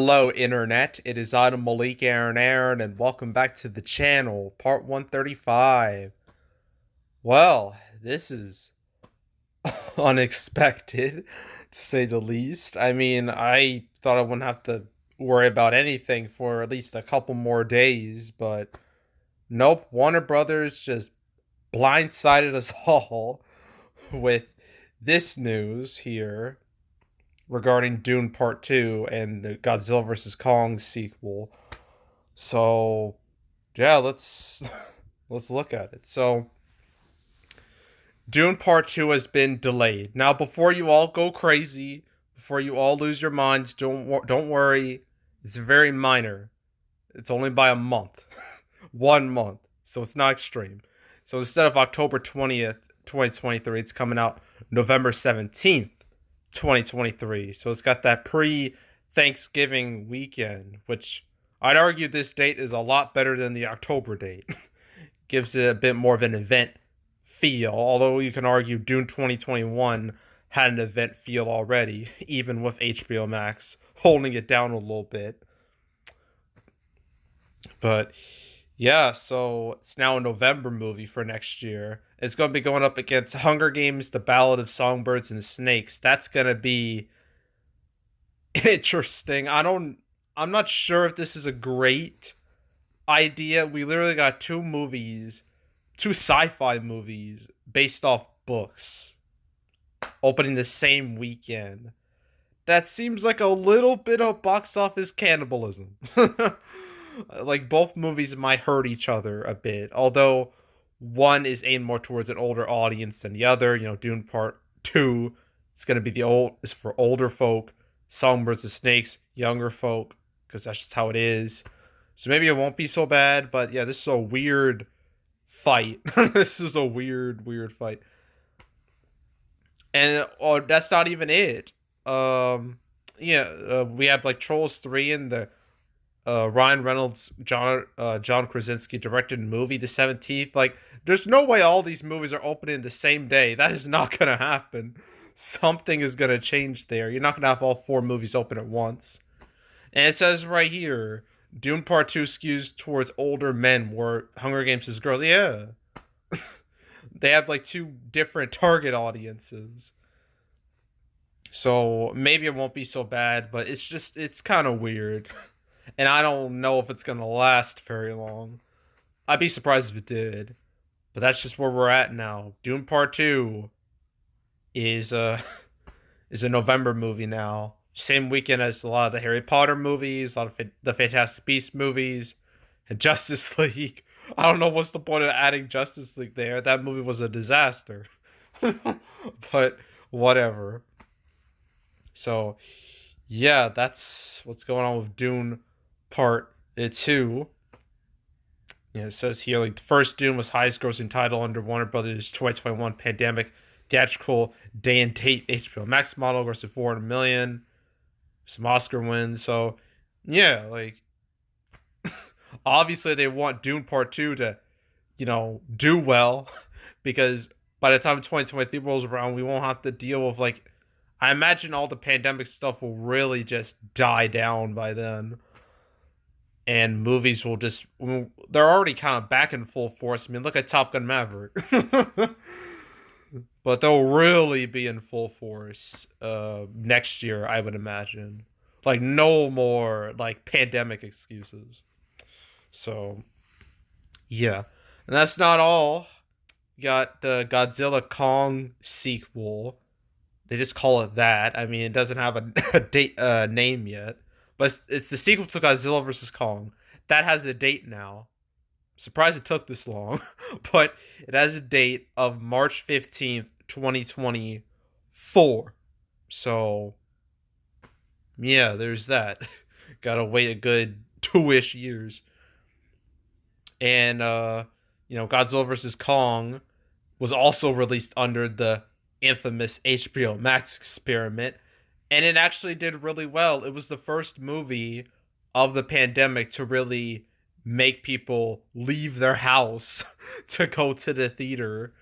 Hello, Internet. It is Adam Malik Aaron, and welcome back to the channel, part 135. Well, this is unexpected, to say the least. I mean, I thought I wouldn't have to worry about anything for at least a couple more days, but nope, Warner Brothers just blindsided us all with this news here regarding Dune Part 2 and the Godzilla vs. Kong sequel. So, yeah, let's let's look at it. So, Dune Part 2 has been delayed. Now, before you all go crazy, before you all lose your minds, don't worry. It's very minor. It's only by a month. 1 month. So it's not extreme. So instead of October 20th, 2023, it's coming out November 17th, 2023. So it's got that pre-Thanksgiving weekend, which I'd argue this date is a lot better than the October date. Gives it a bit more of an event feel, although you can argue Dune 2021 had an event feel already, even with HBO Max holding it down a little bit. But yeah, so it's now a November movie for next year. It's going to be going up against Hunger Games: The Ballad of Songbirds and Snakes. That's going to be interesting. I'm not sure if this is a great idea. We literally got two sci-fi movies based off books opening the same weekend. That seems like a little bit of box office cannibalism. Like both movies might hurt each other a bit, although one is aimed more towards an older audience than the other. You know, Dune Part 2 is going to be is for older folk. Songbirds and Snakes, younger folk, because that's just how it is. So maybe it won't be so bad, but yeah, this is a weird fight. This is a weird fight. And that's not even it. We have like Trolls 3 and the Ryan Reynolds, John Krasinski directed movie, the 17th. Like, there's no way all these movies are opening the same day. That is not gonna happen. Something is gonna change there. You're not gonna have all four movies open at once. And it says right here, Dune Part 2 skews towards older men, where Hunger Games is girls. Yeah. They have like two different target audiences. So maybe it won't be so bad, but it's kind of weird. And I don't know if it's going to last very long. I'd be surprised if it did. But that's just where we're at now. Dune Part 2 is is a November movie now. Same weekend as a lot of the Harry Potter movies, a lot of the Fantastic Beasts movies, and Justice League. I don't know what's the point of adding Justice League there. That movie was a disaster. But whatever. So, yeah, that's what's going on with Dune Part 2. Yeah, it says here, like, the first Dune was highest grossing title under Warner Brothers' 2021 pandemic theatrical day and date HBO Max model, grossing 400 million. Some Oscar wins. So, yeah, like, obviously they want Dune Part 2 to, do well, because by the time 2023 rolls around, we won't have to deal with, like, I imagine all the pandemic stuff will really just die down by then. And movies will just, they're already kind of back in full force. I mean, look at Top Gun Maverick. But they'll really be in full force next year, I would imagine. Like, no more, like, pandemic excuses. So, yeah. And that's not all. You got the Godzilla Kong sequel. They just call it that. I mean, it doesn't have a date name yet. But it's the sequel to Godzilla vs. Kong. That has a date now. Surprised it took this long. But it has a date of March 15th, 2024. So, yeah, there's that. Gotta wait a good 2-ish years. And, Godzilla vs. Kong was also released under the infamous HBO Max experiment. And it actually did really well. It was the first movie of the pandemic to really make people leave their house to go to the theater.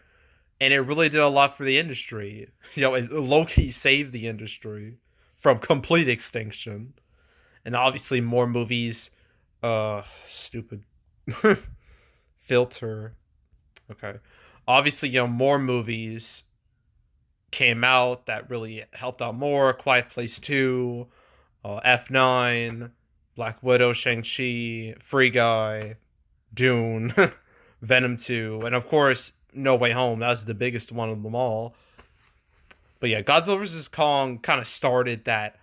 And it really did a lot for the industry. It low-key saved the industry from complete extinction. and obviously more movies. Stupid filter. Okay, obviously, more movies came out that really helped out more. Quiet Place 2, F9, Black Widow, Shang-Chi, Free Guy, Dune, Venom 2, and of course, No Way Home. That was the biggest one of them all. But yeah, Godzilla vs. Kong kind of started that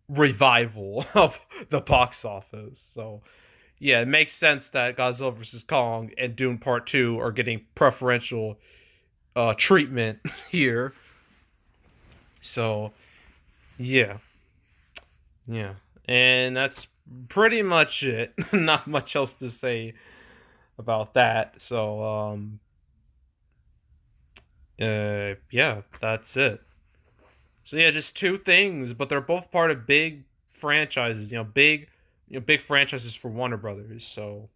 revival of the box office. So yeah, it makes sense that Godzilla vs. Kong and Dune Part 2 are getting preferential treatment here. So yeah, yeah, and that's pretty much it. Not much else to say about that. So yeah, that's it. So yeah, just two things, but they're both part of big franchises. Big franchises for Warner Brothers. So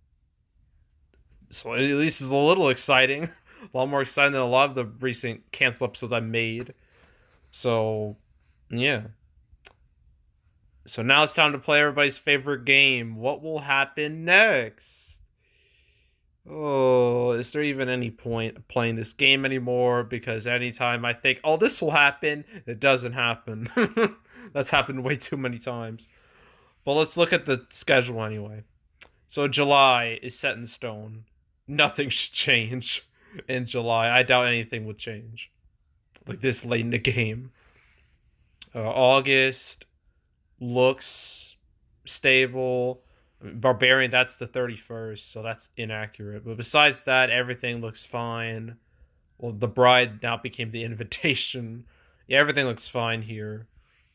at least it's a little exciting, a lot more exciting than a lot of the recent cancel episodes I made. So yeah. So now it's time to play everybody's favorite game. What will happen next? Oh, is there even any point of playing this game anymore? Because anytime I think, oh, this will happen, it doesn't happen. That's happened way too many times. But let's look at the schedule anyway. So July is set in stone. Nothing should change in July. I doubt anything would change. Like this late in the game. August looks stable. Barbarian, that's the 31st, so that's inaccurate. But besides that, everything looks fine. Well, the bride now became the invitation. Yeah, everything looks fine here.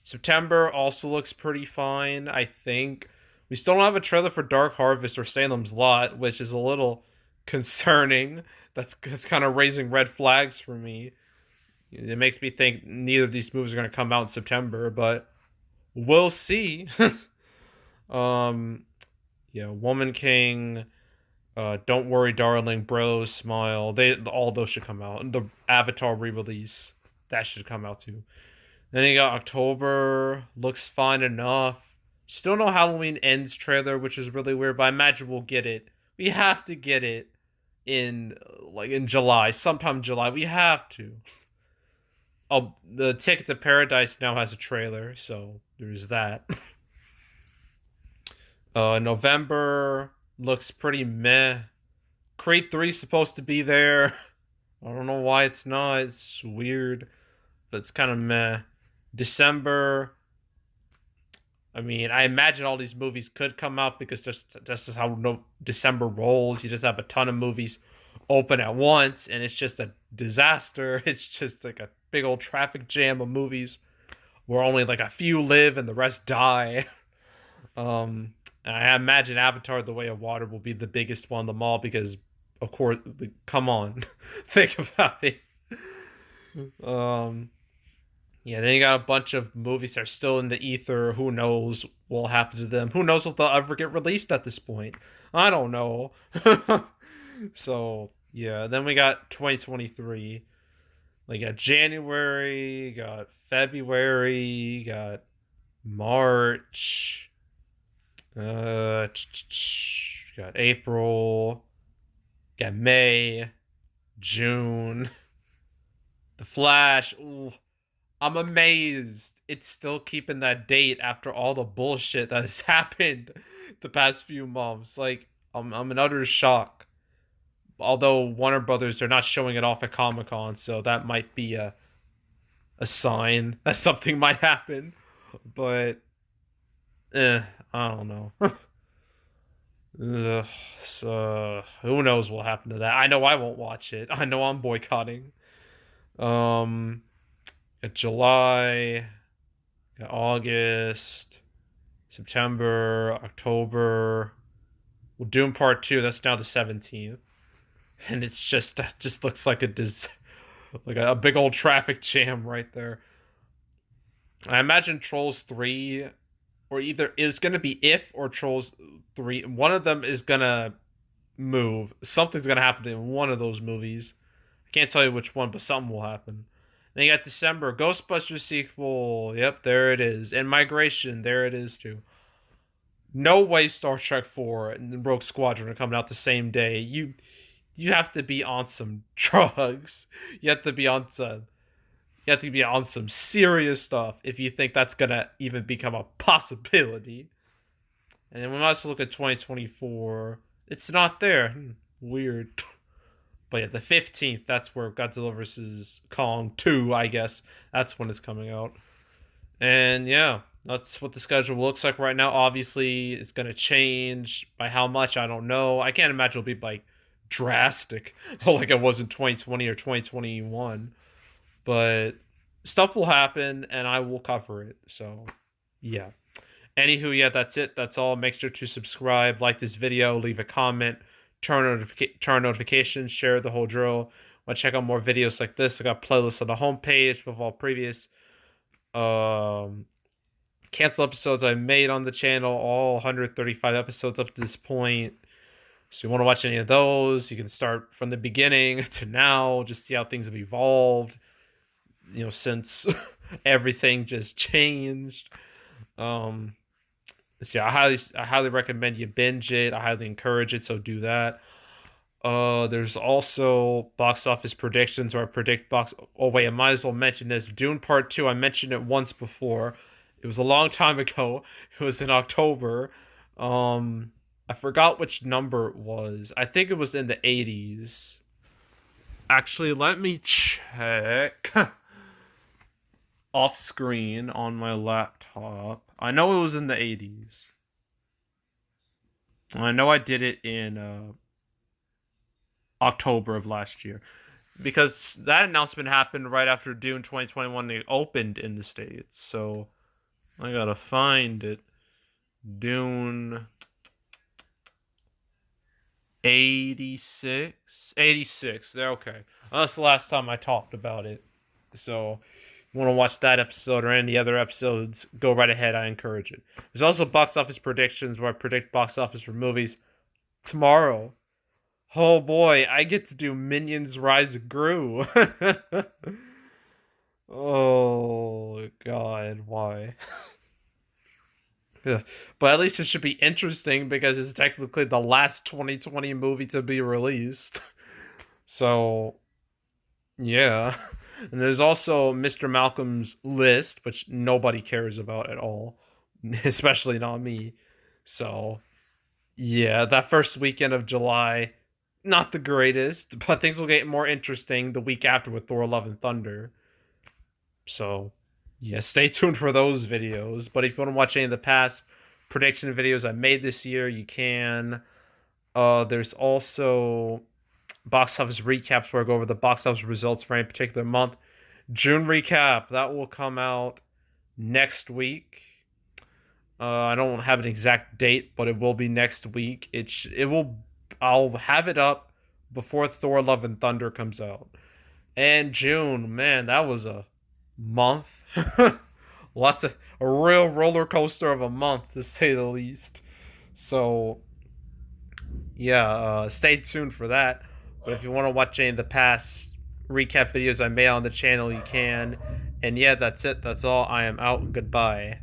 September also looks pretty fine, I think. We still don't have a trailer for Dark Harvest or Salem's Lot, which is a little concerning. That's kind of raising red flags for me. It makes me think neither of these movies are going to come out in September, but we'll see. um, yeah, Woman King, Don't Worry, Darling, Bros, Smile. All those should come out, and the Avatar re-release that should come out too. Then you got October, looks fine enough. Still no Halloween Ends trailer, which is really weird, but I imagine we'll get it. We have to get it in July, sometime July. We have to. Oh, the Ticket to Paradise now has a trailer, so there's that. November looks pretty meh. Creed 3 supposed to be there. I don't know why it's not. It's weird, but it's kind of meh. December, I mean, I imagine all these movies could come out because that's just how December rolls. You just have a ton of movies open at once, and it's just a disaster. It's just like a big old traffic jam of movies where only like a few live and the rest die. And I imagine Avatar: The Way of Water will be the biggest one of them all because, of course, come on, think about it. Um, yeah, then you got a bunch of movies that are still in the ether. Who knows what will happen to them? Who knows if they'll ever get released at this point? I don't know. So, yeah, then we got 2023. Like, got January, got February, got March, got April, got May, June, The Flash. Ooh, I'm amazed it's still keeping that date after all the bullshit that has happened the past few months. Like, I'm in utter shock. Although Warner Brothers, they're not showing it off at Comic-Con, so that might be a sign that something might happen. But I don't know. Ugh, so who knows what will happen to that? I know I won't watch it. I know I'm boycotting. Um, July, August, September, October. Well, Doom Part 2, that's now the 17th. And it's just, that just looks like like a big old traffic jam right there. I imagine Trolls 3, or either is going to be If or Trolls 3. One of them is going to move. Something's going to happen in one of those movies. I can't tell you which one, but something will happen. Then you got December, Ghostbusters sequel. Yep, there it is. And Migration, there it is too. No way Star Trek 4 and Rogue Squadron are coming out the same day. You have to be on some drugs. You have to be on some you have to be on some serious stuff if you think that's gonna even become a possibility. And then we might also look at 2024. It's not there. Weird. But yeah, the 15th, that's where Godzilla vs. Kong 2, I guess. That's when it's coming out. And yeah, that's what the schedule looks like right now. Obviously, it's going to change. By how much, I don't know. I can't imagine it'll be like drastic like it was in 2020 or 2021. But stuff will happen and I will cover it. So yeah. Anywho, yeah, that's it. That's all. Make sure to subscribe, like this video, leave a comment, turn notifications, share the whole drill. Want to check out more videos like this? I got playlists on the homepage with all previous cancel episodes I made on the channel, all 135 episodes up to this point. So you want to watch any of those, you can start from the beginning to now, just see how things have evolved, since everything just changed. So yeah, I highly recommend you binge it. I highly encourage it, so do that. There's also box office predictions, or I predict box. Oh wait, I might as well mention this. Dune Part 2. I mentioned it once before. It was a long time ago. It was in October. I forgot which number it was. I think it was in the 80s. Actually, let me check. Off screen on my laptop. I know it was in the 80s. I know I did it in October of last year, because that announcement happened right after Dune 2021 it opened in the States. So I gotta find it. Dune 86. 86. There, okay. That's the last time I talked about it. So you want to watch that episode or any other episodes, go right ahead. I encourage it. There's also box office predictions where I predict box office for movies tomorrow. Oh boy, I get to do Minions Rise of Gru. Oh god, why? Yeah. But at least it should be interesting because it's technically the last 2020 movie to be released. So, yeah. And there's also Mr. Malcolm's List, which nobody cares about at all, especially not me. So, yeah, that first weekend of July, not the greatest, but things will get more interesting the week after with Thor Love and Thunder. So, yeah, stay tuned for those videos. But if you want to watch any of the past prediction videos I made this year, you can. There's also box office recaps where I go over the box office results for any particular month. June recap, that will come out next week. I don't have an exact date, but it will be next week. I'll have it up before Thor Love and Thunder comes out. And June, man, that was a month. A real roller coaster of a month, to say the least. So yeah, stay tuned for that. But if you want to watch any of the past recap videos I made on the channel, you can. And yeah, that's it. That's all. I am out. Goodbye.